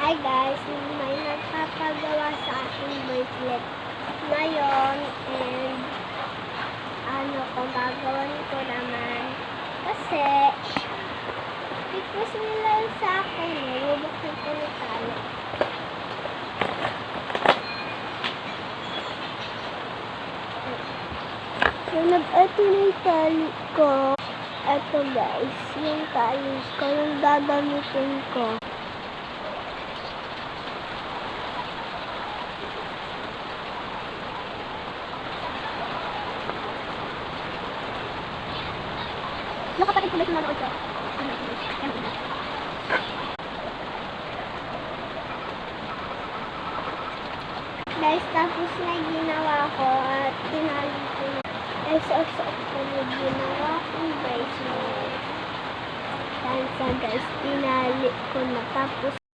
Hi guys, may nagpapagawa sa aking bracelet ngayon and gagawin ko naman kasi request nila sa akin bubuksan ko ng tali. Ito na yung tali ko. Ito guys, yung tali ko, yung gagamitin ko. Nakapatid ko na yung manood ko. Guys, tapos na ginawa ko at tinali ko na. Suot ko na ginawa kong bracelet. Tansa guys, tinali ko na. Tapos